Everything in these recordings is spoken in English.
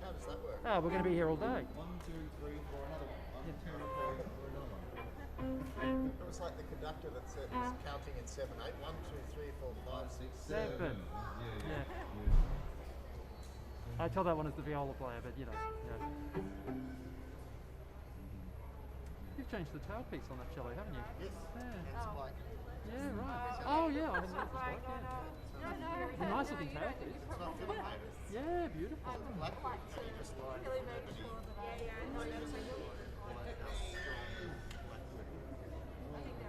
How does that work? Oh, we're going to be here all day. 1, 2, 3, 4, another one. 1, 2, 3, 4, another one. It was like the conductor that said was counting in 7, 8. 1, 2, 3, 4, 5, 6, 7. Yeah. I tell that one as the viola player, but you know. Yeah. You've changed the tailpiece on that cello, haven't you? Yes. Yeah. It's black. Yeah, right. Oh, yeah. I hadn't noticed black. Yeah. It's a nice looking tailpiece. It's not Philip painted. Yeah, beautiful. Black. So you just like Really making sure that I think they're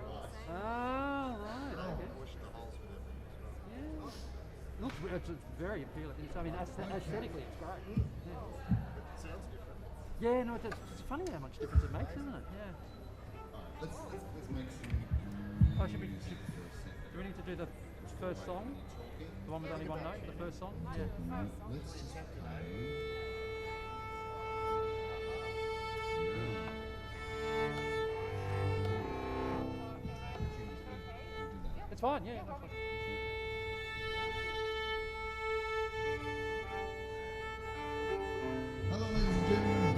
all the same. Ah, right. Okay. wash the holes with everything as well. Yeah. It's very appealing. I mean, aesthetically, it's great. Yeah. It sounds different. Yeah, no, it's funny how much difference it makes, isn't it? Yeah. Let's make some. Oh, do we need to do the first song? The one with only one note? The first song? Yeah. Let's just It's fine, yeah, that's fine. Hello, ladies and gentlemen.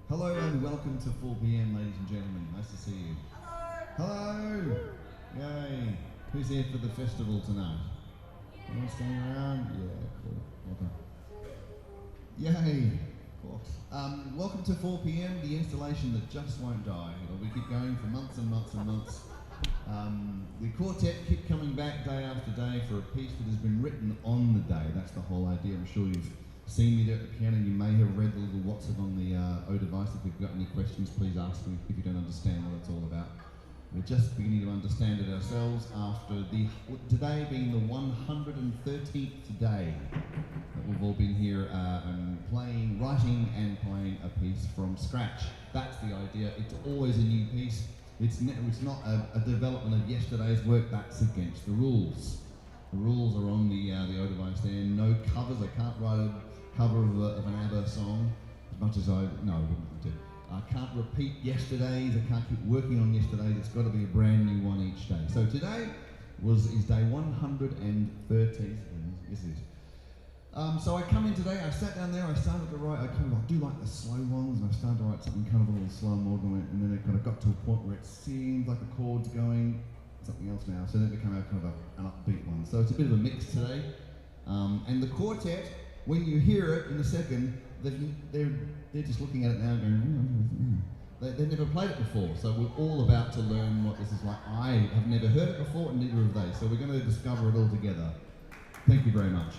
Hello and welcome to 4 p.m, ladies and gentlemen. Nice to see you. Hello. Yay. Who's here for the festival tonight? Anyone staying around? Yeah, cool. Okay. Yay. Cool. Welcome to 4 p.m, the installation that just won't die. We keep going for months and months and months. The quartet keep coming back day after day for a piece that has been written on the day. That's the whole idea. I'm sure you've seen me there at the piano. You may have read the little WhatsApp on the O device. If you've got any questions, please ask me if you don't understand what it's all about. We're just beginning to understand it ourselves after today being the 113th day that we've all been here and writing and playing a piece from scratch. That's the idea. It's always a new piece. It's not a development of yesterday's work. That's against the rules. The rules are on the O device there. No covers. I can't write a cover of an ABBA song as much as I wouldn't do. I can't repeat yesterday's. I can't keep working on yesterday's. It's got to be a brand new one each day. So today is day 113. Yes, it is. So I come in today. I sat down there. I started to write. I do like the slow ones, and I started to write something kind of a little slow model, and then it kind of got to a point where it seemed like the chords going something else now. So then it became kind of an upbeat one. So it's a bit of a mix today. And the quartet, when you hear it in a second, they're just looking at it now and going, they've never played it before, so we're all about to learn what this is like. I have never heard it before, and neither have they, so we're going to discover it all together. Thank you very much.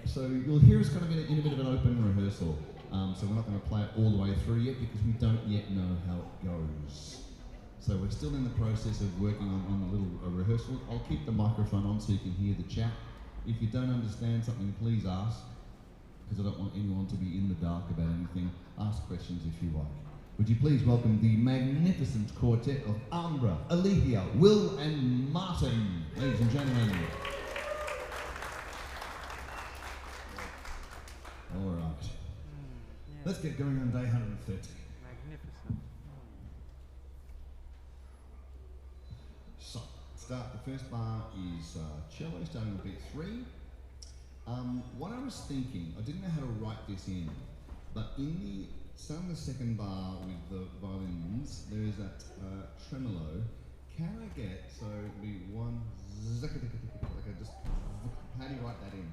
So you'll hear us kind of in a bit of an open rehearsal, so we're not going to play it all the way through yet because we don't yet know how it goes. So we're still in the process of working on a little rehearsal. I'll keep the microphone on so you can hear the chat. If you don't understand something, please ask, because I don't want anyone to be in the dark about anything. Ask questions if you like. Would you please welcome the magnificent quartet of Ambra, Alethea, Will and Martin, ladies and gentlemen. All right. Let's get going on day 130. Magnificent. So, start. The first bar is cello, starting on beat 3. What I was thinking, I didn't know how to write this in, but starting the second bar with the violins, there is that tremolo. Can I get, so it'd be one, like just, how do you write that in?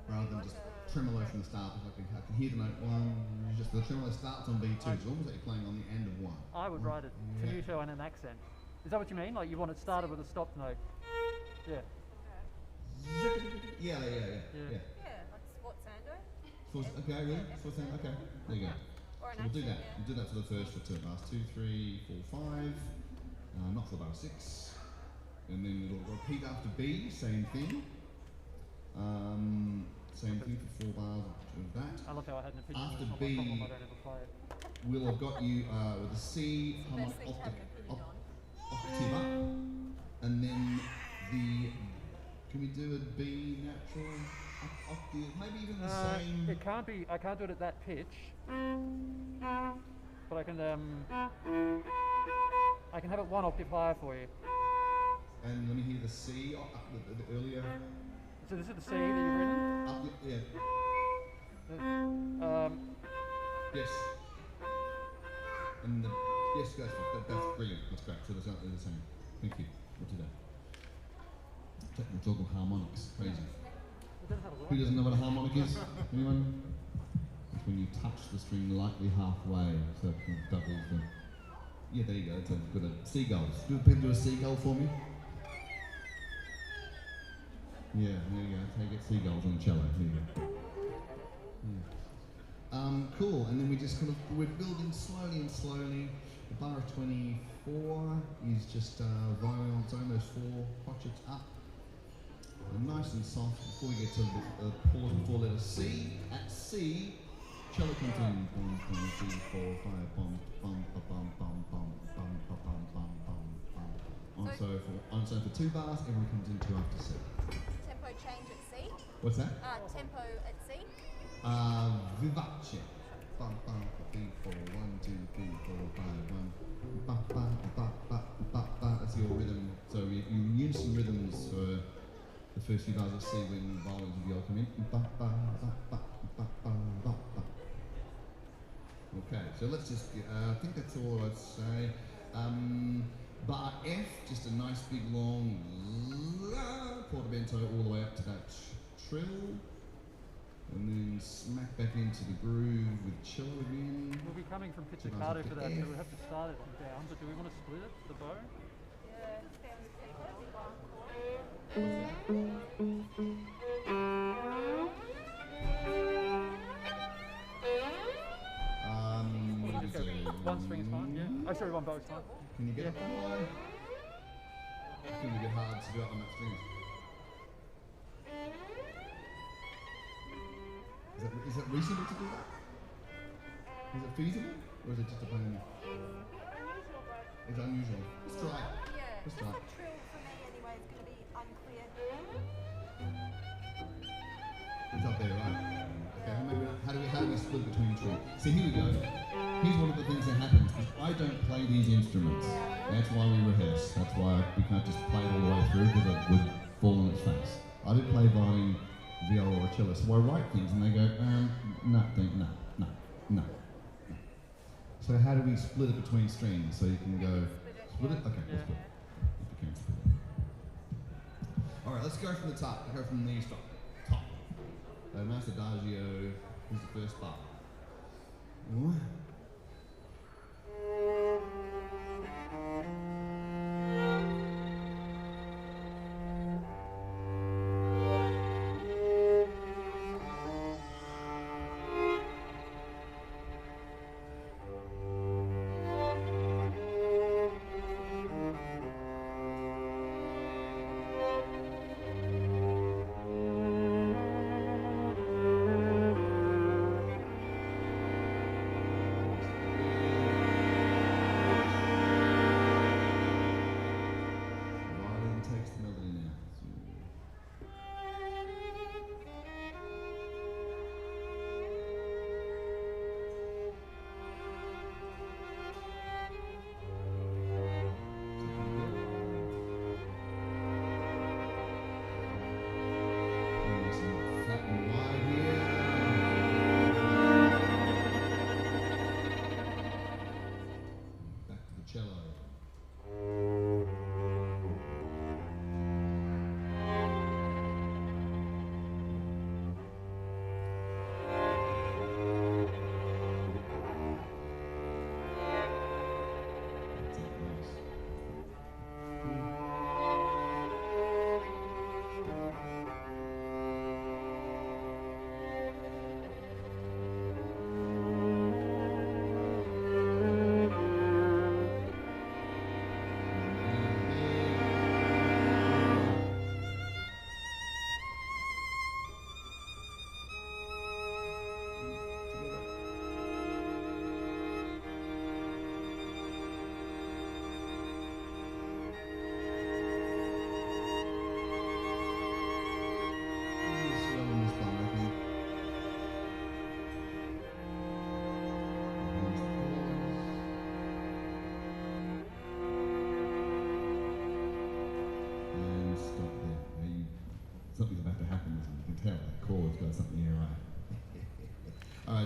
Rather than just tremolo from the start, because I can hear the note one, just the tremolo starts on B2, it's almost like you're playing on the end of one. I would write it tenuto and an accent. Is that what you mean? Like you want it started with a stop note? Yeah. Yeah. Yeah, like Sforzando. Okay, really? Sforzando? Okay, there you go. Or an So we'll do that. accent, We'll do that for the first for two bars. 2, 3, 4, 5. Not for bar 6. And then it'll repeat after B, same thing. Same thing for 4 bars of that. I love how I had an opinion. After It's not B, my problem, I don't ever play it. we'll have got you with a C harmonic Best thing to have an opinion on. octave up. And then can we do a B natural octave? Maybe even the same. It can't be. I can't do it at that pitch. but I can have it one octave higher for you. And let me hear the C, the earlier. So this is the C that you've written? Yeah. Yes. And yes, that's brilliant. That's great. So that's the same. Thank you. We'll do that. Technical talk of harmonics. Crazy. Who doesn't know what a harmonic is? Anyone? It's when you touch the string lightly halfway, so it kind of doubles the. Yeah, there you go. It's a good seagulls. Do a seagull for me. Yeah, there you go. That's how you get seagulls on the cello. There you go. Yeah. Cool. And then we just we're building slowly and slowly. The bar of 24 is just violins, almost 4 crotchets up. And nice and soft before we get to the pause before letter C. At C, cello comes in. Bum, bum, 3, 4, 5, bum, bum, bum, bum, bum, bum, bum, bum, bum, bum, bum. On so for 2 bars, everyone comes in 2 after C. Tempo change at C. What's that? Tempo at C. Vivace. Bum, bum, 3, 4, 1, 2, 3, 4, 5, 1. Ba, ba, ba, ba, ba, ba. That's your rhythm. So you unison rhythms for the first few bars of C when violins and viola come in. Ba, ba, ba, ba, ba, ba, ba, ba. Okay, so let's just get, I think that's all I'd say. Bar F, just a nice big long portamento all the way up to that trill. And then smack back into the groove with cello again. We'll be coming from pizzicato for that, so we'll have to start it down, but do we want to split it for the bow? Yeah, sounds One string is fine, yeah. Oh, sorry, one bow is fine. Can you get up on high? It's going to get hard to do up on that string. Is it reasonable to do that? Is it feasible? Or is it just a pain? unusual, but It's unusual. Let's try it. yeah, Let's just try the it. trill for me anyway is going to be unclear. It's up there, right? Okay, how do we split between two? See, here we go. Here's one of the things that happens. I don't play these instruments. That's why we rehearse. That's why we can't just play it all the way through because it would fall on its face. I do play violin, viola, or cello, so I write things and they go, no. So how do we split it between strings? So you can go, split it? Okay, we'll split it. If you can split it. Alright, let's go from the top. Go from the top. Master Adagio is the first bar.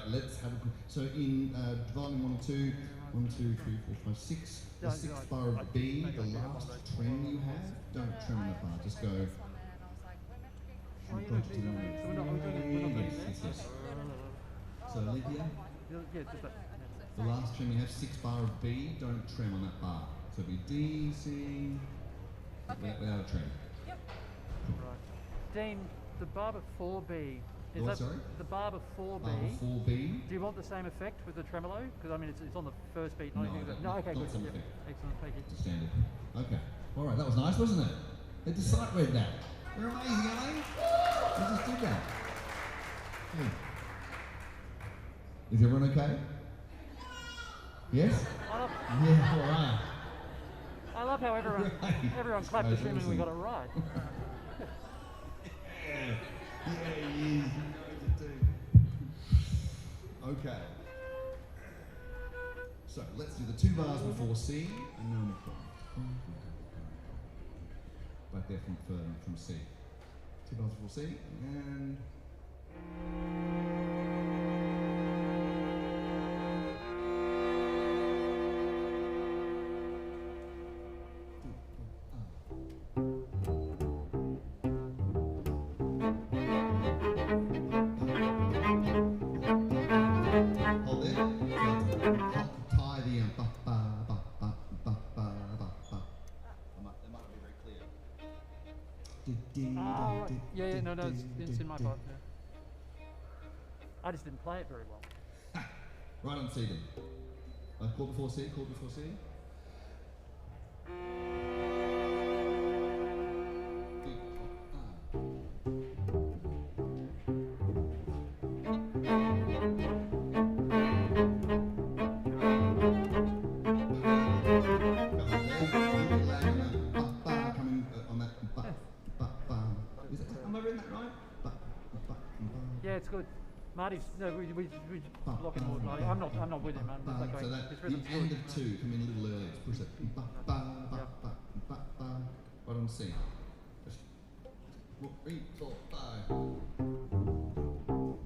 right, let's have a quick. So in violin 1 and 2, 1, 2, 3, 4, 5, 6. The No, sixth no, bar of I B, think the I get one last of those. trem you have, don't trem on that bar. Just go. Oh, from you're not front to doing the it. So we're not doing yes, it. yes, yes. So Olivia, Yeah, just that. the last trem you have, 6th bar of B, don't trem on that bar. So it'll be D, C, without a trem. Right. Dean, the bar before B. The what, sorry? The bar before B? Bar before B. Do you want the same effect with the tremolo? Because I mean, it's on the first beat, No, not anything. not- Okay, not good. some Yep. effect. Excellent, thank you. It's a standard. Okay. All right, that was nice, wasn't it? They just sight read that. They're amazing, aren't they? They just did that. Hey. Is everyone okay? Yes? Yeah, all right. I love how everyone clapped, That's assuming we awesome. got it right. Yeah, he is. Okay. So let's do the 2 bars before C, and then back there from C. 2 bars before C, and hold it. Tie the ba ba ba ba ba ba ba ba. That might not be very clear. Oh, right. Yeah, no, it's in my part. Yeah. I just didn't play it very well. Right on C then. Chord before C, chord before C. Am I reading that right? Yeah, it's good. Marty's no, we lock in more. I'm not with him. I'm just like So going. that His the rhythm's end good. of 2, come in a little earlier. Just push it. Ba, ba, ba, ba, ba, ba. Right on C. Just 3, 4, 5.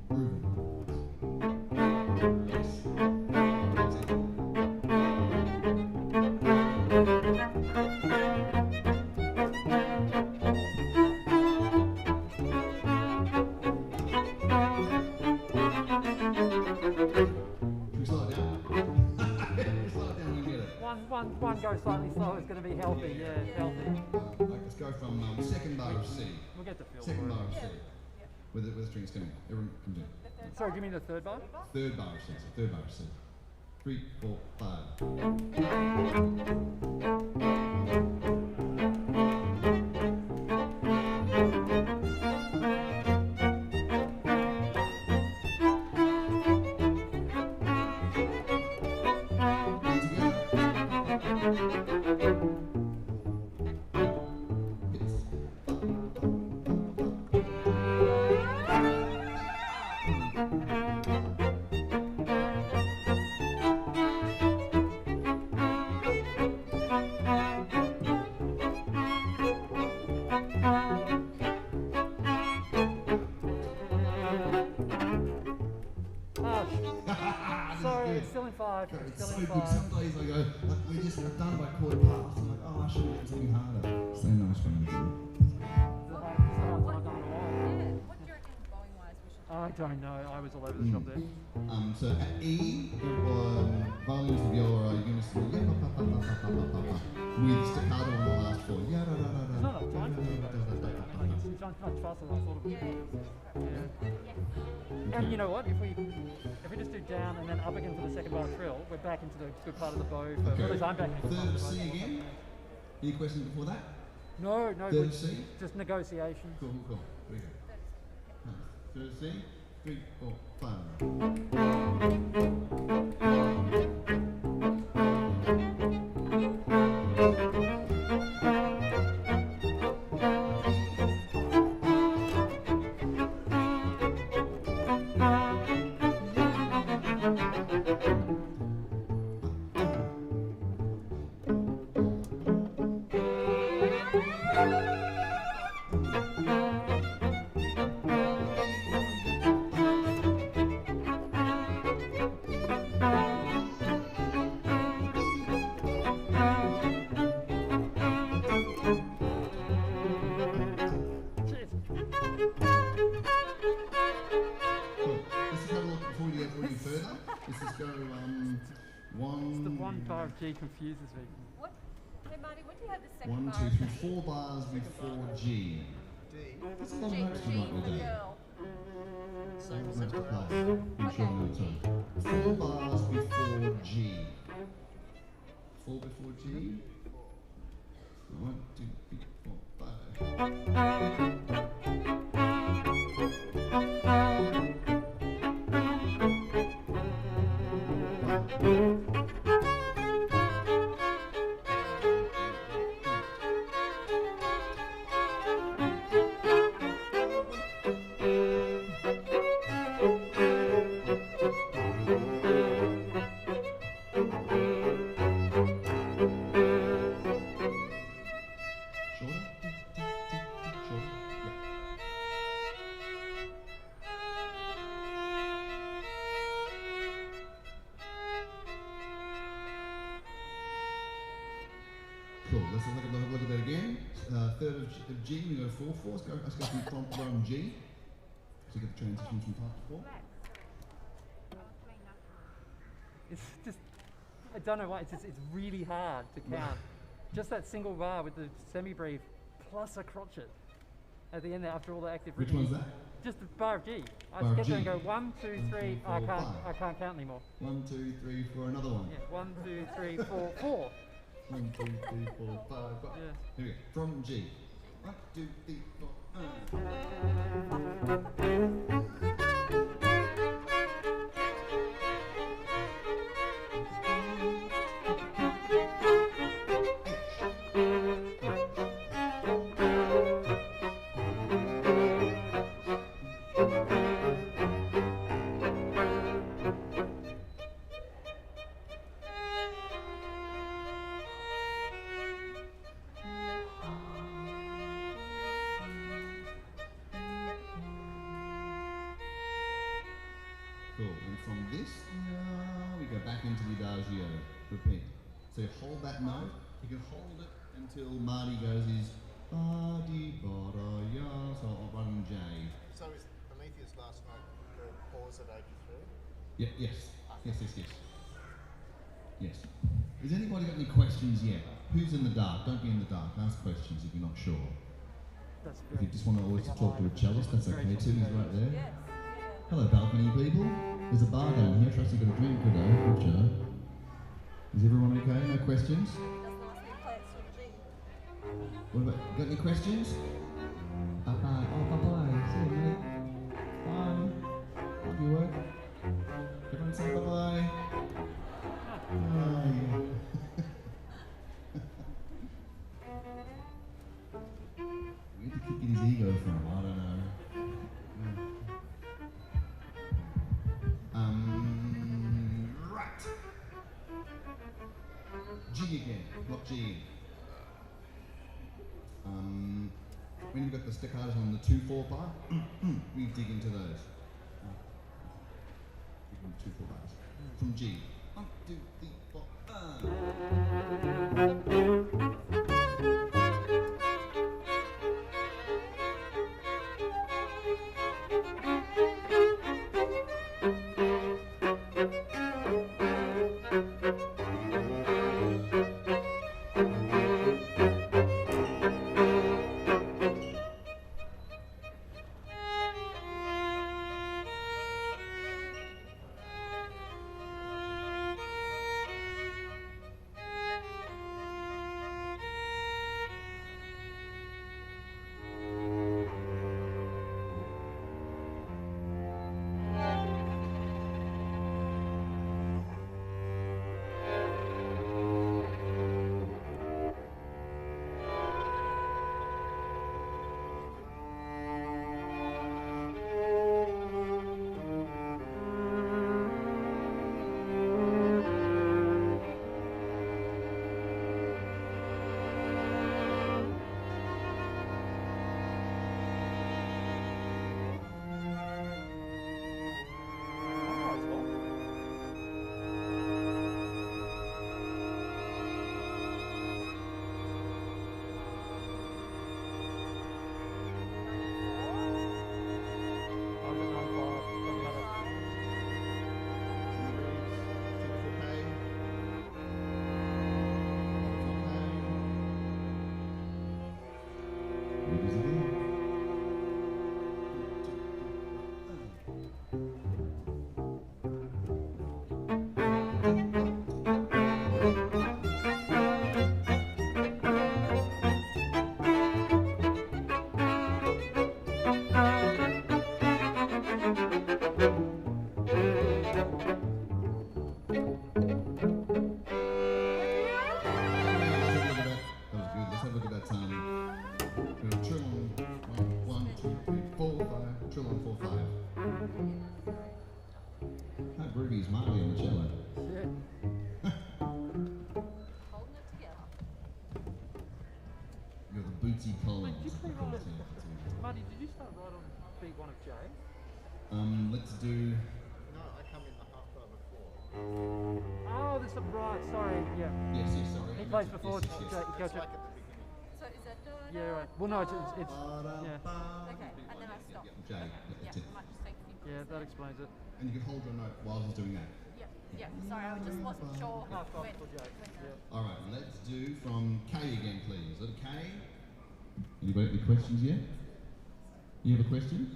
Grooving. Yes. That's it. Can we slow it down? Slow it down when we get it. One go slightly slow is going to be healthy. Yeah, healthy. Let's go from 2nd bar of C. We'll get the feel. 2nd for bar it. of C. With the strings coming. Everyone can do it. Sorry, give me the third bar. 3rd bar of C. So 3rd bar of C. 3, 4, Sorry, it's still in 5. God, It's it's still so in good. 5. Some days I go, we just have done by quarter past. I'm like, oh, I should have done something harder. So nice when we do. It's the hardest one I've done in a while. What do you reckon bowling wise we should I don't know. I was all over the shop there. So at E, violins of viola are unison. Yeah, pa, pa, pa, pa, pa, pa, pa, pa, with staccato on the last 4. Yeah, da, da, da, da. There's not enough time for you guys. It's much faster than I thought it would be. Yeah. And you know what? If we just do down and then up again for the second bar trill, we're back into the good part of the bow. For, Okay. At least I'm back into the Third of part of the C bow. again. Any questions before that? No, Third we- of C. just negotiation. Cool. Here we go. Third of C. 3, 4, 5. together. Let's just go one. It's the one bar of G confuses me. What? Hey, Marty, what do you have the second One, bar? two, three, 4 bars before G. That's a lot of G, notes G you might for be doing. girl. Notes to play. I'm sure no time. 4 bars before G. 4 before G. 1, 2, 3, 4, 5. Cool, let's have a look at that again. Third of G, we go 4/4. Let's go from G. So get the transition from part to 4. It's just, I don't know why, it's really hard to count. Just that single bar with the semi-brief plus a crotchet at the end there after all the active Which rhythm. one's that? Just the bar of G. I Bar of just get there and G. go 1, 2, 3, I can't count anymore. 1, 2, 3, 4, another one. Yeah, 1, 2, 3, 4, 4. 1, 2, 3, 4, 5. Yeah. Here we go. From G. 1, 2, 3, 4. Cool, and from this, we go back into the adagio. Repeat. So you hold that note, you can hold it until Marty goes his ba-di-ba-da-ya, so I'll run in J. So is Prometheus' last note the pause at 83? Yes. Yes. Has anybody got any questions yet? Who's in the dark? Don't be in the dark. Ask questions if you're not sure. That's If you great. just want to always talk to a cellist, that's okay too. He's right there. Yes. Hello, balcony people. There's a bar down here. Trust you got a drink today. Good job. Is everyone okay? No questions? Doesn't ask me to play it sort of G. What about, got any questions? Bye-bye. Oh, bye-bye. See you, mate. Bye. Love your work. Everyone say bye-bye. Bye. Where did he get his ego from? I don't know. Right. G again, not G. When you've got the staccatos on the 2/4 bar, we dig into those. Dig into 2/4 bars. From G. 1, 2, 3, 4. Ruby's Marley on the cello. Yeah. Holding it together. You've got the Bootsy Collins. Did you play of the right quartet, too. Marty, did you start right on beat 1 of J? Let's do. No, I come in the half bar before. Oh, this is right. Sorry. Yeah. Yes, sorry. He plays before Yes, J. yes. It's Gotcha. like at the beginning. So is that Yeah, right. Well, no, it's yeah. Okay, and then I stop. J, Yeah, that's it. I might just take a few Yeah, minutes that then. explains it. And you can hold your note while he's doing that. Yeah. Sorry, I just wasn't sure Half bar when. before J. Yeah. All right, let's do from Kay again, please. Little Kay. Anybody any questions yet? You have a question?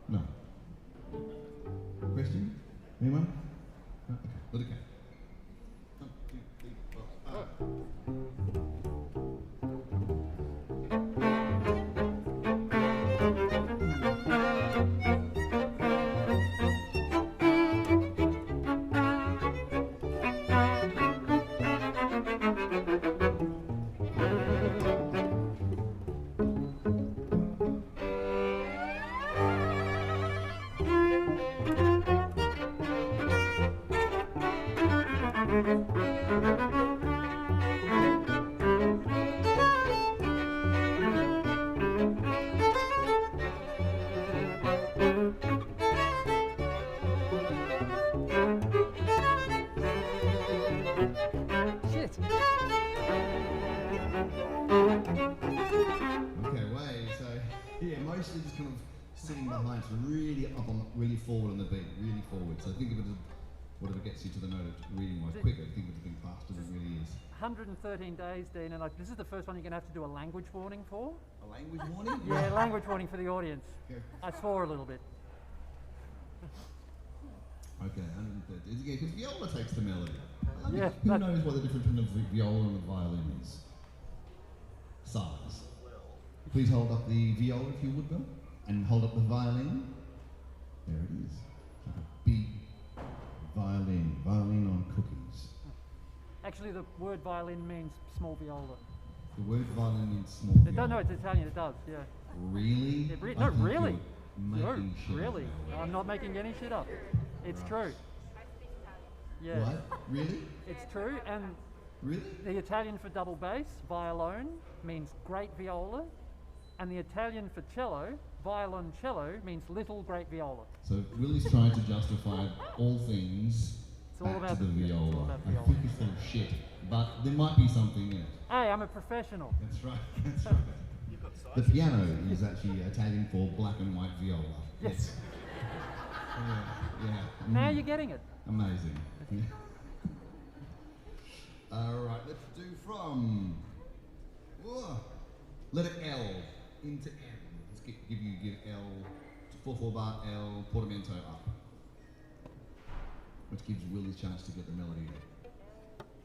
No. Question? Anyone? No? Okay, little Kay. 1, 2, 3, 4, 5. Shit. Okay, way. So yeah, mostly just kind of sitting behind, so really up on, really forward on the beat, really forward. So think of it as whatever gets you to the note reading wise quicker. Think of it as being faster than it really is. 113 days, Dean, and this is the first one you're going to have to do a language warning for. A language warning? Yeah, language warning for the audience. Okay. I swore a little bit. Okay, 130. Yeah, because viola takes the melody. Yeah, Who that- knows what the difference between the viola and the violin is? Size. Please hold up the viola if you would, Bill, and hold up the violin. There it is. Like a big violin. Violin on cookies. Actually, the word violin means small viola. The word violin means small It viola. don't know it's Italian. It does. Yeah. Really? It I no, think really. you're No, making shit up really. now. I'm not making any shit up. It's Right. true. Yeah. What? Really? It's true, and Really? the Italian for double bass, violone, means great viola, and the Italian for cello, violoncello, means little great viola. So Willie's trying to justify all things It's all back about to the yeah, it's all viola. about I viola. think it's full of shit, but there might be something in it. Hey, I'm a professional. That's right. That's right. You've got The size. piano is actually Italian for black and white viola. Yes. Yeah. Now you're getting it. Amazing. Yeah. All right, let's do from letter L into M. Let's give L 4/4 bar L portamento up, which gives Will his chance to get the melody in.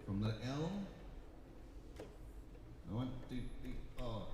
From letter L. 1, 2, 3, 4.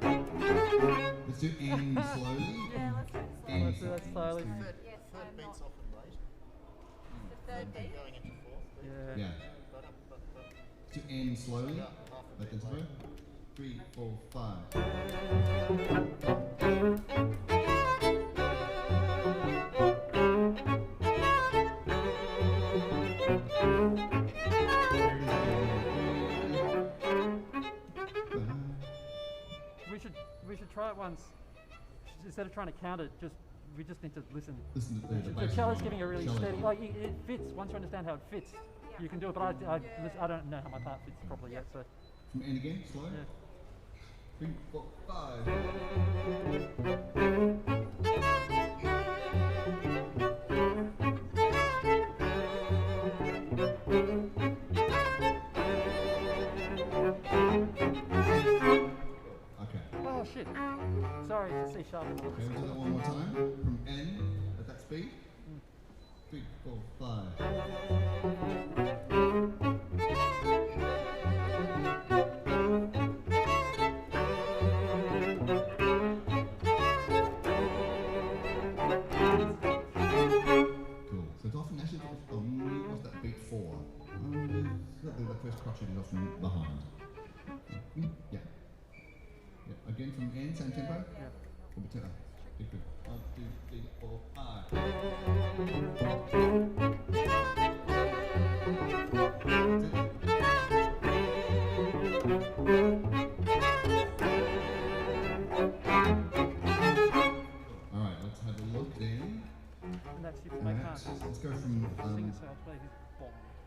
Let's do N slowly. Yeah, let's do it slowly. N Let's do that slowly. Third, Yes, third I'm beat's not. often late. The third beat. Going into fourth beat. Yeah. Yeah. But, Let's do N slowly. yeah, half a Like beat this, late. 3, 4, 5. We should try it once. Instead of trying to count it, we just need to listen. Listen to the The bass cello's line. giving a really Cello's steady, line. like it fits. Once you understand how it fits, you can do it. But I don't know how my part fits properly yet. So From N again, slow. yeah. 3, 4, 5. Okay. Oh shit! Sorry, it's a C sharp. Okay, we'll do that one more time. From N at that speed. 3, 4, 5. first crotchet is often behind. Yeah. Yeah. Again from end, same tempo. Yeah. Good. 1, 2, 3, 4, 5. All right, let's have a look then. And that's if I can't Let's go from sing it, so I'll play this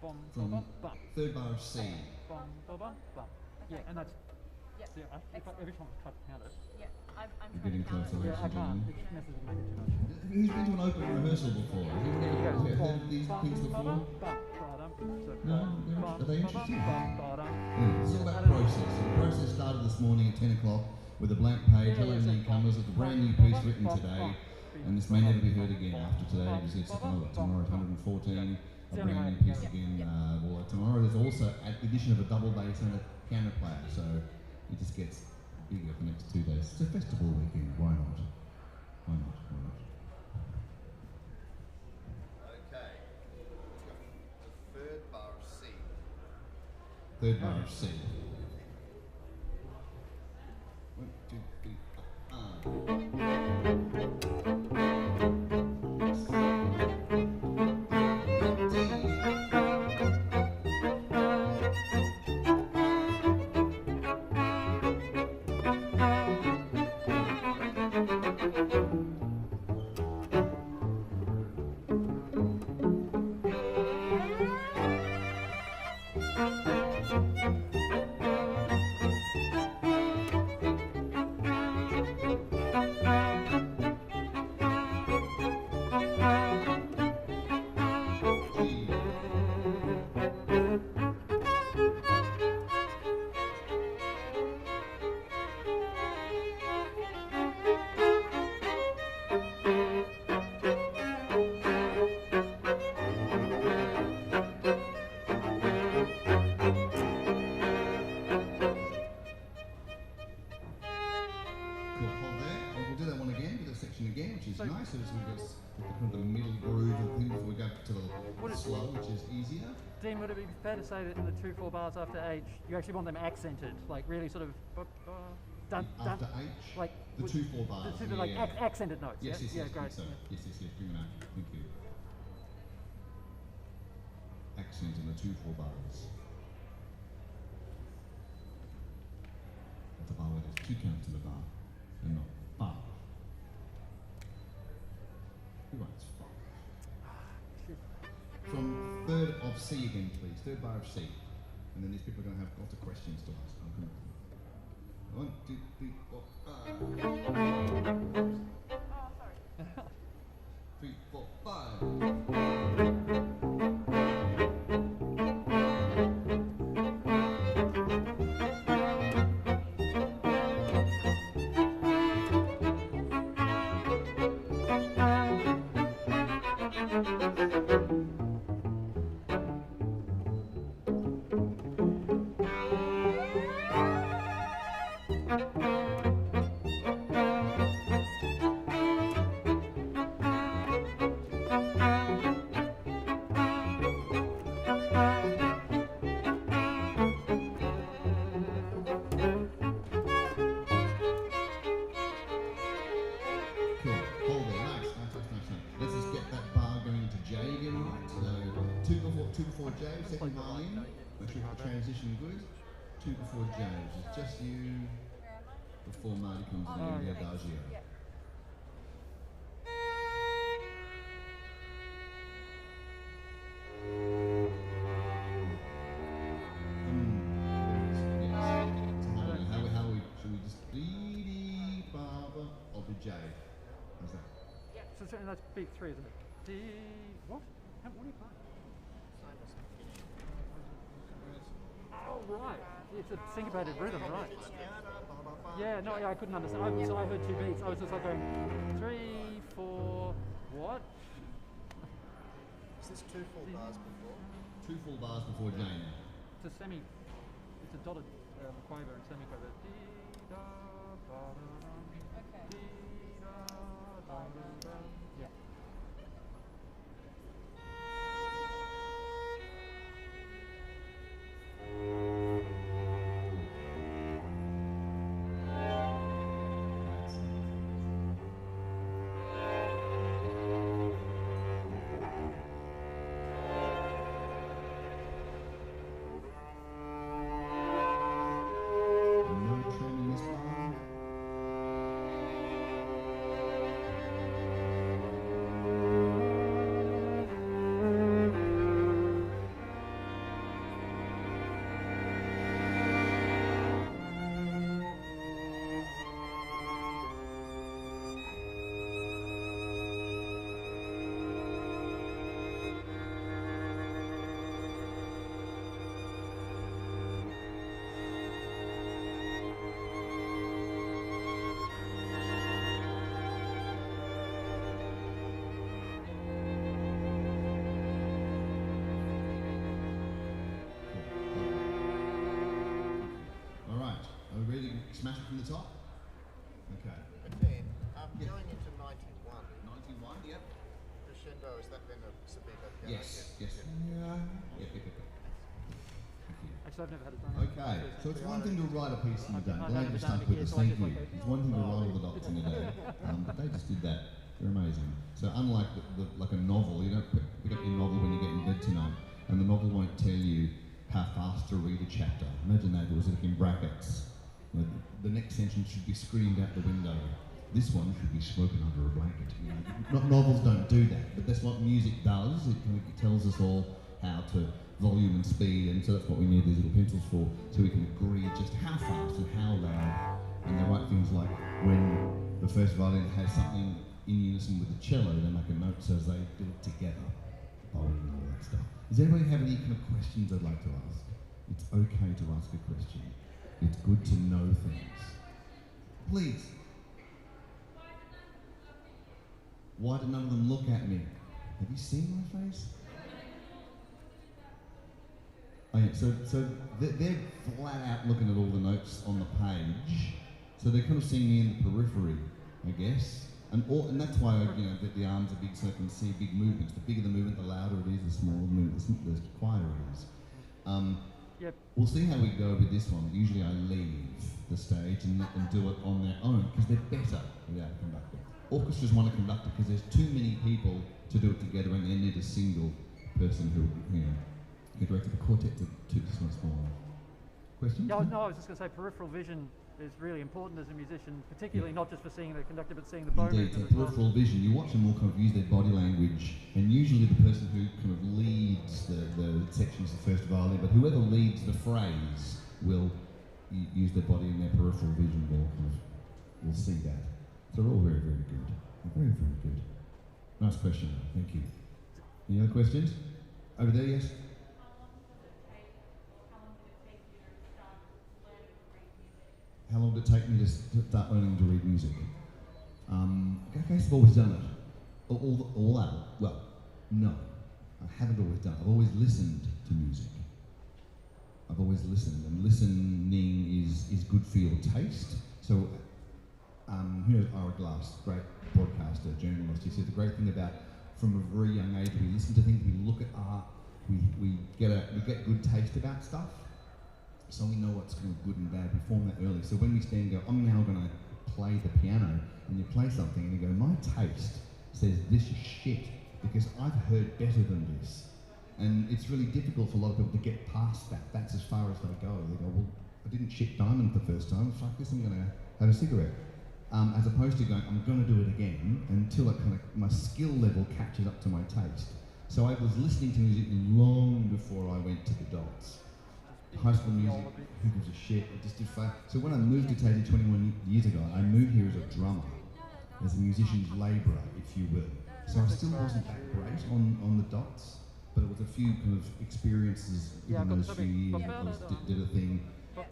bom, bom, bom, bom, third bar of C. bom, bom, bom, bom. Yeah, and that's Yeah. every time I try to count it. Yeah. I'm You're trying getting to count closer, it. Yeah, I ladies and can't. gentlemen. It messes with me too much. Who's been to an open rehearsal before? Has anyone ever heard these things before? No, are they interesting? Yeah, it's all about process. And the process started this morning at 10 o'clock with a blank page, hello newcomers, it's a brand new piece written today, and this may never be heard again after today, because it's tomorrow's 114, a brand new piece again. Well, tomorrow there's also the addition of a double bass and a piano player, so it just gets bigger for the next 2 days. It's a festival weekend, why not? Why not? Why not? Okay. The third bar of C. Third bar of C. 1, 2, 3, nice, as we go the middle groove of things before we go to the slow, which is easier. Dean, would it be fair to say that in the 2/4 bars after H, you actually want them accented, like really sort of dun, After dun, H, like the 2/4 bars. the two, like accented notes. Yes, yeah, yes, yeah, yes, great. so. Yeah. Yes, bring them out. Thank you. Accent in the 2/4 bars. That's a bar where there's 2 counts in the bar, and not 5. You're right, it's 5. From third of C again, please. Third bar of C. And then these people are going to have lots of questions to ask. 1, 2, 3, 4, 5. Oh, sorry. 3, 4, 5. Transition good. 2 before James. It's just you before Marty comes in the adagio. Yeah. How should we just dee baba of the J? How's that? Yeah. So that's beat 3, isn't it? D what? What are you playing? Oh right, it's a syncopated rhythm, right? Yeah, no, I couldn't understand. So I heard 2 beats. I was just like going 3, 4, what? Is this 2 full bars before? 2 full bars before J now. It's a it's a dotted quaver and semi-quaver. Dee, da, ba, da, da, Okay. dee, da, da, da, da. Yeah. smash it from the top? Okay. Again, Yeah. going into 91, 91, yep. crescendo, is that then a Sabina piano? Yes, yes. Yeah. Actually, I've never had it done. Okay, so it's one thing to write a piece in a day. I've Glad never you done stuck it with here, us, so I thank just you. like It's one thing to write all the dots in a day, but they just did that. They're amazing. So unlike like a novel, you don't pick up your novel when you get in bed tonight, and the novel won't tell you how fast to read a chapter. Imagine that, it was like in brackets. You know, the next sentence should be screamed out the window. This one should be spoken under a blanket. You know, novels don't do that, but that's what music does. It kind of tells us all how to volume and speed, and so that's what we need these little pencils for, so we can agree just how fast and how loud. And they write things like when the first violin has something in unison with the cello, they make a note so as they do it together. Bowing and all that stuff. Does anybody have any kind of questions I'd like to ask? It's okay to ask a question. It's good to know things. Please. Why did none of them look at me? Have you seen my face? Oh yeah, so they're flat out looking at all the notes on the page, so they're kind of seeing me in the periphery, I guess. And that's why the arms are big, so I can see big movements. The bigger the movement, the louder it is. The smaller the movement, the quieter it is. Yep. We'll see how we go with this one. Usually I leave the stage and let them do it on their own because they're better without a conductor. Orchestras want a conductor because there's too many people to do it together, and they need a single person who directed the quartet to this one small. Questions? No, I was just going to say peripheral vision is really important as a musician, particularly not just for seeing the conductor, but seeing the bow Indeed, movement so as well. peripheral vision. You watch them all kind of use their body language, and usually the person who kind of leads the sections of the first violin, but whoever leads the phrase will use their body, and their peripheral vision will see that. So they're all very, very good. Very, very good. Nice question, thank you. Any other questions? Over there, yes? How long did it take me to start learning to read music? I guess I've always done it. All out. Well, no, I haven't always done it. I've always listened to music. I've always listened, and listening is good for your taste. So, who knows Ira Glass, great broadcaster, journalist, he said the great thing about from a very young age we listen to things, we look at art, we get good taste about stuff. So we know what's kind of good and bad. We form that early. So when we stand and go, I'm now going to play the piano, and you play something and you go, my taste says this is shit because I've heard better than this. And it's really difficult for a lot of people to get past that. That's as far as they go. They go, well, I didn't shit Diamond the first time. Fuck this, I'm going to have a cigarette. As opposed to going, I'm going to do it again until my skill level catches up to my taste. So I was listening to music long before I went to the dots. High school music, who gives a shit, it just did fun. So when I moved to Tassie 21 years ago, I moved here as a drummer, as a musician's labourer, if you will. So I still wasn't that great on the dots, but it was a few kind of experiences in those few years. I did a thing at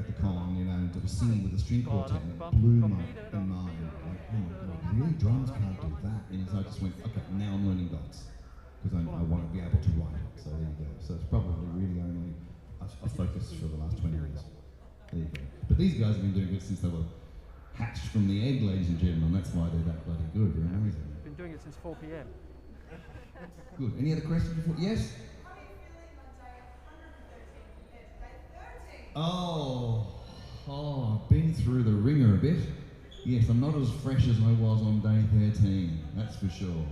the con, and I was singing with a string quartet, and it blew my mind. Like, oh my god, really? Drums can't do that. And so I just went, okay, now I'm learning dots, because I want to be able to write it. So there you go. So it's probably really only a focus for the last 20 years. There you go. But these guys have been doing it since they were hatched from the egg, ladies and gentlemen. That's why they're that bloody good. They're amazing. Been doing it since 4 p.m. Good. Any other questions before? Yes? I've been through the ringer a bit. Yes, I'm not as fresh as I was on day 13. That's for sure.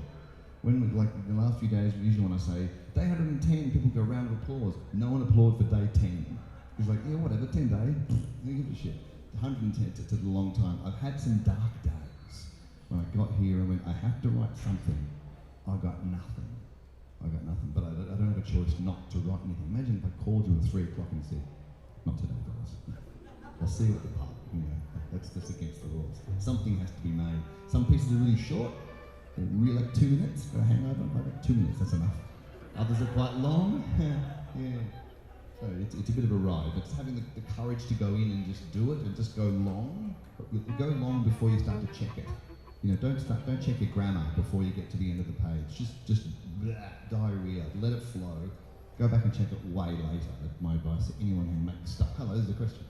When the last few days, usually when I say day 110, people go round of applause. No one applauded for day 10. It's like, yeah, whatever, 10 days, who gives a shit? 110, it's a long time. I've had some dark days when I got here and went, I have to write something. I got nothing, but I don't have a choice not to write anything. Imagine if I called you at 3 o'clock and said, not today, guys. I'll see you at the pub, that's against the rules. Something has to be made. Some pieces are really short. They're really like 2 minutes for a hangover. Like 2 minutes, that's enough. Others are quite long. Yeah. So it's a bit of a ride, but it's having the courage to go in and just do it and just go long. But go long before you start to check it. Don't check your grammar before you get to the end of the page. Just diarrhea. Let it flow. Go back and check it way later. That's my advice to anyone who makes stuff. Hello, there's a question.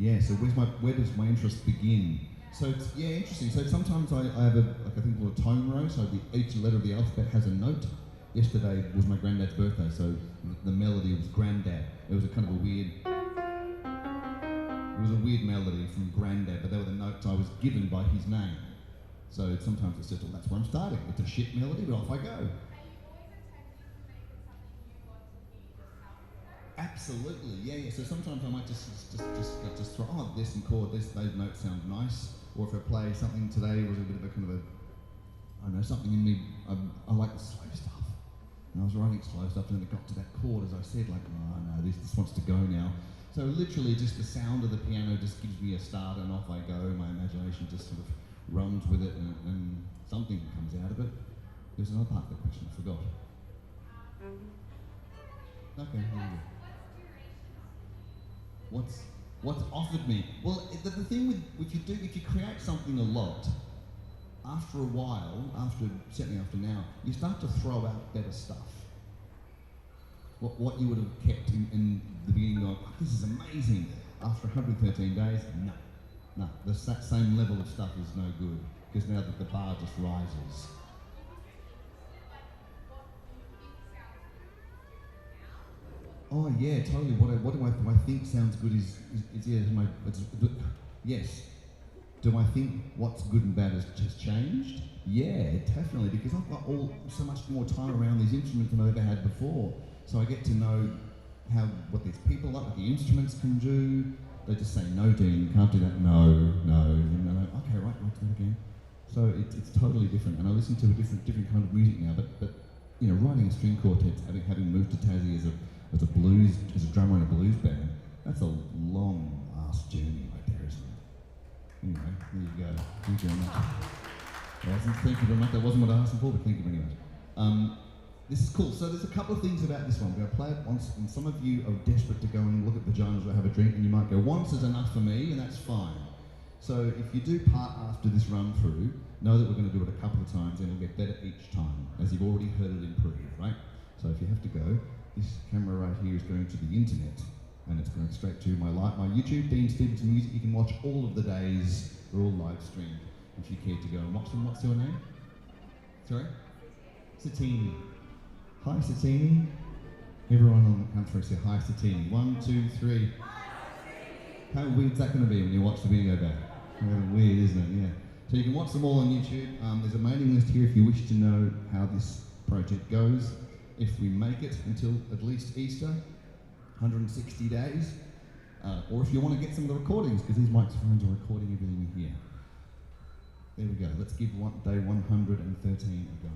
Yeah, so where does my interest begin? So it's, yeah, interesting. So sometimes I have a thing called a tone row, so each letter of the alphabet has a note. Yesterday was my granddad's birthday, so the melody was Granddad. It was a kind of a weird melody from Granddad, but they were the notes I was given by his name. So sometimes it's just, well, that's where I'm starting. It's a shit melody, but off I go. Absolutely, yeah. So sometimes I might just throw, oh, there's some chord, those notes sound nice. Or if I play something today, it was a bit of a kind of a, I don't know, something in me, I like the slow stuff. And I was writing slow stuff and then it got to that chord, as I said, like, oh no, this wants to go now. So literally just the sound of the piano just gives me a start and off I go. My imagination just sort of runs with it and something comes out of it. There's another part of the question I forgot. Okay, here we go. What's offered me? Well, the thing with if you create something a lot, after a while, certainly after now, you start to throw out better stuff. What you would have kept in the beginning of, oh, this is amazing. After 113 days, no, that same level of stuff is no good because now that the bar just rises. Oh yeah, totally. What do I think sounds good is yes. Do I think what's good and bad has changed? Yeah, definitely, because I've got so much more time around these instruments than I've ever had before. So I get to know what these people like, what the instruments can do. They just say, no, Dean, you can't do that. No. And they're like, okay, right, let's do it again. So it's totally different, and I listen to a different kind of music now. But you know, writing a string quartet, having moved to Tassie as a drummer in a blues band, that's a long ass journey right there, isn't it? Anyway, there you go. Thank you very much. Thank you very much. That wasn't what I asked for, but thank you very much. This is cool. So there's a couple of things about this one. I'm going to play it once, and some of you are desperate to go and look at vaginas or have a drink, and you might go, once is enough for me, and that's fine. So if you do part after this run through, know that we're going to do it a couple of times, and it'll get better each time, as you've already heard it improve, right? So if you have to go, this camera right here is going to the internet, and it's going straight to my YouTube, Dean Stevenson Music. You can watch all of the days. They're all live streamed. If you care to go and watch them. What's your name? Sorry? Satini. Hi, Satini. Everyone on the country say hi, Satini. 1, 2, 3. How weird's that going to be when you watch the video back? Weird, isn't it? Yeah. So you can watch them all on YouTube. There's a mailing list here if you wish to know how this project goes. If we make it until at least Easter, 160 days, or if you want to get some of the recordings, because these microphones are recording everything you hear. There we go. Let's give day 113 a go.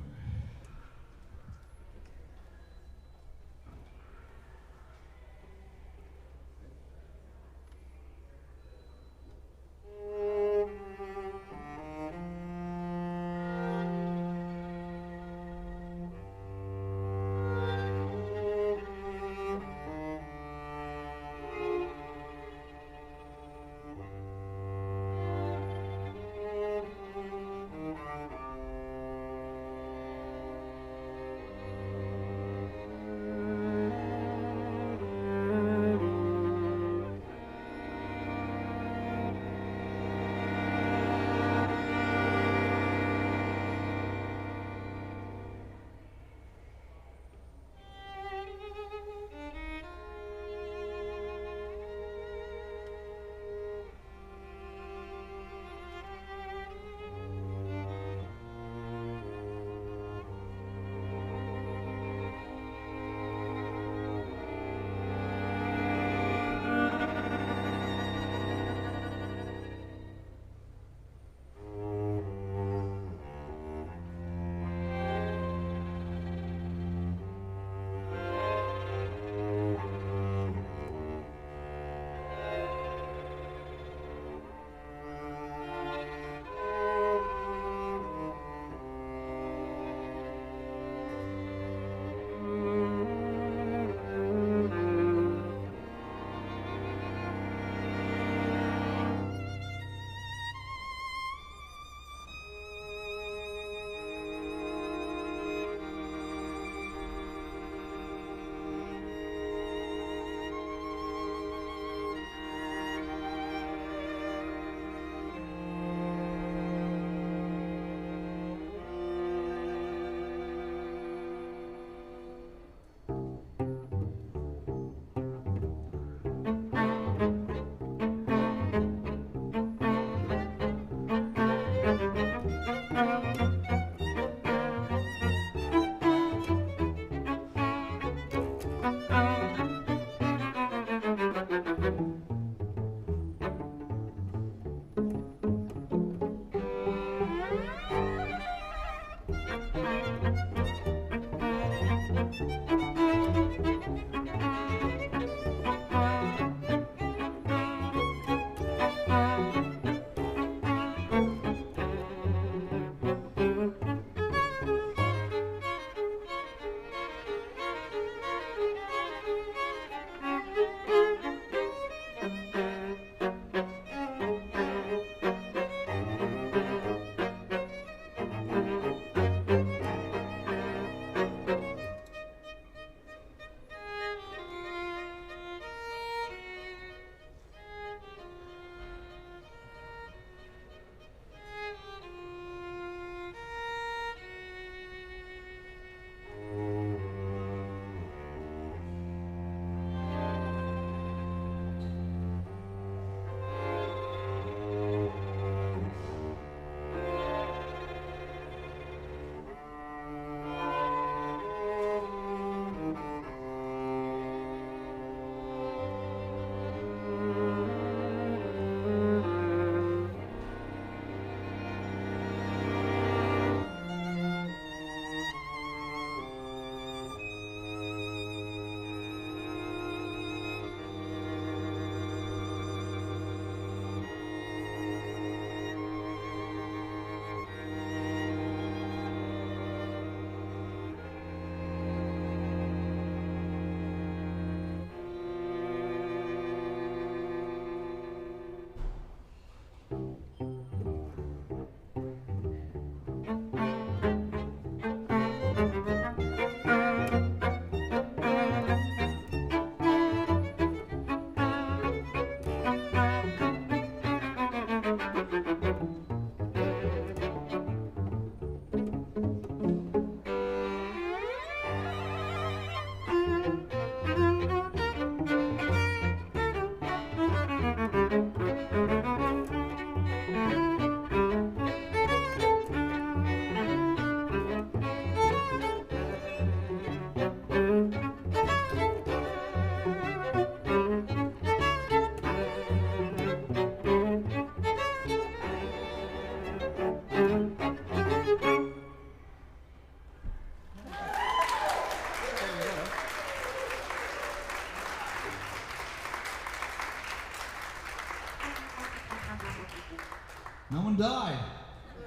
No one died.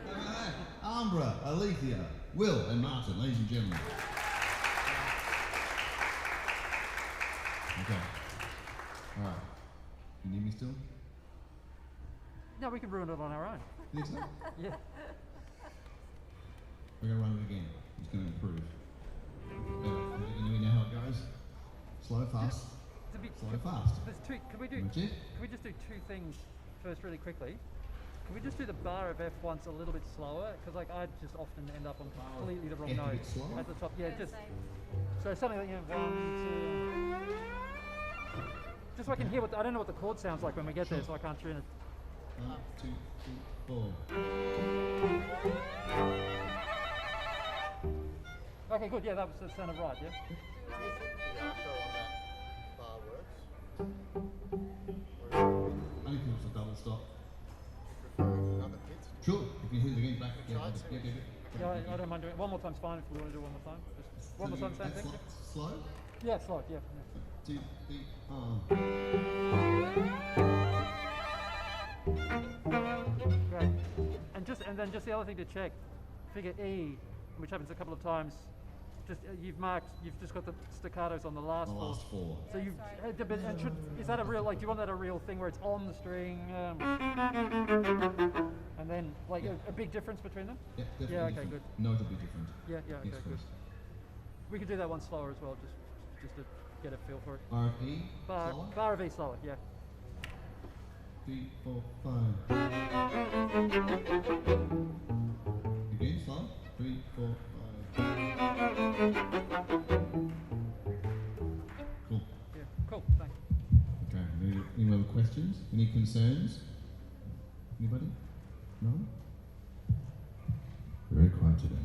Look at that. Ambra, Alethea, Will and Martin, ladies and gentlemen. Okay. All right. You need me still? No, we can ruin it on our own. Think so? Yeah. We're going to run it again. It's going to improve. You know how it goes? Slow, fast. Slow, fast. There's two. Can we just do two things first, really quickly? Can we just do the bar of F once a little bit slower? Because like I just often end up on completely the wrong F a note bit slower? at the top. Yeah, Yeah, just same. so something like 1, 2. Just so I can hear what I don't know what the chord sounds like when we get there, so I can't tune it. 1, 2, 3, 4. Okay, good. Yeah, that sounded right. Yeah. Do you think the echo on that bar works? Or Only because it's a double stop. do you prefer another pitch? Sure, if you hit it again, back. Try it. Yeah, I don't mind doing it. One more time's fine if we want to do one more time. Just one more time, same thing. Slow. Yeah, slow. Yeah. 2, 3, Great. And then just the other thing to check, figure E, which happens a couple of times. Just you've just got the staccatos on the last the four. last 4. So you is that a real do you want that a real thing where it's on the string, and then like a big difference between them? Yeah, definitely. Yeah, okay, different. good. Notably different. Yeah, okay, Yes, good. please. We could do that one slower as well, just to get a feel for it. Bar of E, Bar slower. bar of E slower, yeah. 3, 4, 5. Again, slow. 3, 4, 5. Cool. Yeah, cool, thanks. Okay. Any other questions? Any concerns? Anybody? No? Very quiet today.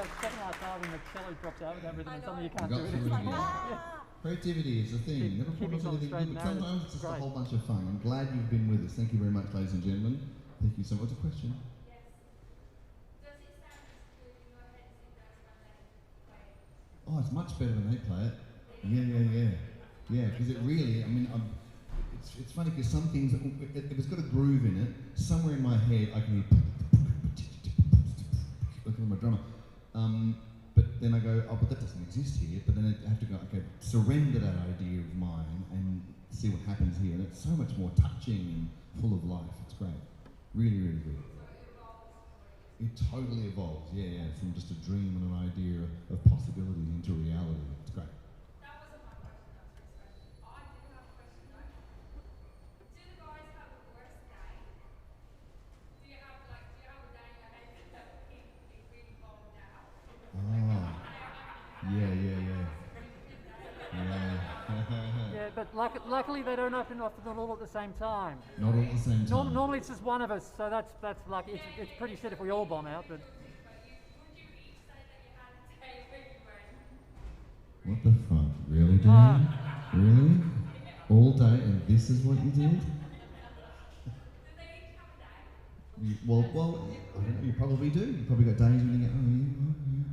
that second last bar when the cello drops out with that rhythm I and know. suddenly you You can't got do it. through It's it like, again. Ah! Creativity is the thing. Keep- Never keeping promise on anything straight good, and but narrow. sometimes it's just a Great. whole bunch of fun. I'm glad you've been with us. Thank you very much, ladies and gentlemen. Thank you so much. What's the question? Oh, it's much better when they play it. Yeah, because it really, I mean, it's funny because some things, if it's got a groove in it, somewhere in my head I can hear, look at my drummer. But then I go, oh, but that doesn't exist here. But then I have to go, okay, surrender that idea of mine and see what happens here. And it's so much more touching and full of life. It's great. Really, really good. It totally evolves, yeah, from just a dream and an idea of possibilities into reality. It's great. That wasn't my question, that was his question. I do have a question though. Do the guys have a worse day? Do you have a day in your head that is really bogged out? Ah, yeah. yeah, but luckily they don't open off them all at the same time. Not all at the same time. Normally it's just one of us, so that's lucky. It's pretty shit if we all bomb out, but Would you each say that you had a day where you went, What the fuck? Really, Dan? Really? All day and this is what you did? did they each have a day? Well, I don't know, you probably do. You probably got days when you go, oh yeah.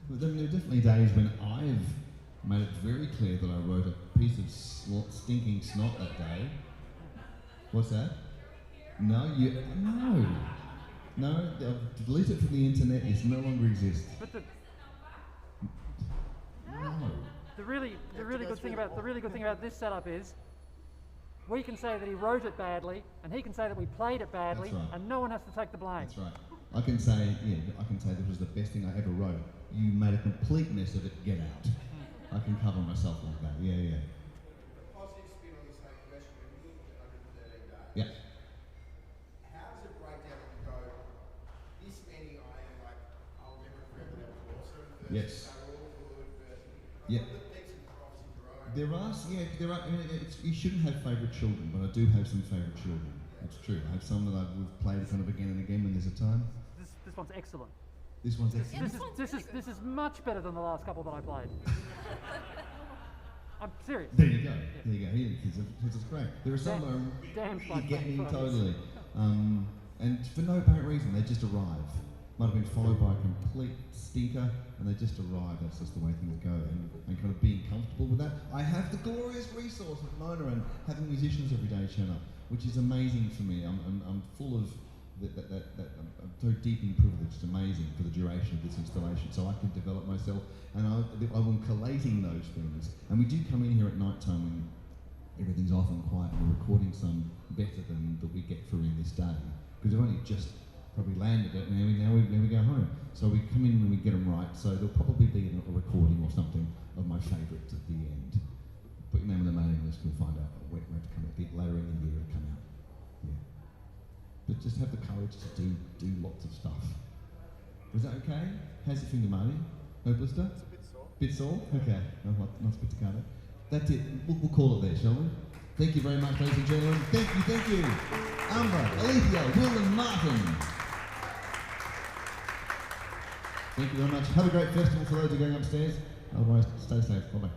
But then there are definitely days when I've made it very clear that I wrote a piece of stinking snot that day. What's that? No, I've deleted it from the internet. It no longer exists. but No. the really good thing about this setup is we can say that he wrote it badly, and he can say that we played it badly, That's right. and no one has to take the blame. That's right. I can say this was the best thing I ever wrote. You made a complete mess of it. Get out. I can cover myself like that. Yeah. Positive spin on the same question. When you look at 113 days, Yeah. how does it break down when you go, this many I am like, I'll never remember that was awesome, versus Yes. they were all good, versus, Yeah. the peaks and troughs in your own. There are. I mean, you shouldn't have favourite children, but I do have some favourite children. It's true. I have some that we've played kind of again and again when there's a time. This one's excellent. This one's excellent. This is much better than the last couple that I played. I'm serious. There you go. It's great. There are some that are Damn you fun get me playing totally. And for no apparent reason, they just arrive. Might have been followed by a complete stinker, and they just arrive. That's just the way things go, and kind of being comfortable with that. I have the glorious resource of Mona and having musicians every day turn up, which is amazing for me. I'm full of I'm so deeply privileged. It's amazing for the duration of this installation, so I can develop myself, and I'm collating those things. And we do come in here at night time when everything's off and quiet, and we're recording some better than that we get through in this day, because we've only just probably landed it, and now we go home. So we come in and we get them right. So there'll probably be a recording or something of my favourites at the end. Put your name on the mailing list, we'll find out when to come a bit later in the year to come out. Yeah. But just have the courage to do lots of stuff. Was that okay? How's your finger, Marty? No blister? It's a bit sore. Bit sore? Okay. Not spizzicato. That's it. We'll call it there, shall we? Thank you very much, ladies and gentlemen. Thank you. Amber, Alethea, Will and Martin. Thank you very much. Have a great festival for those who are going upstairs. Otherwise, stay safe. Bye-bye.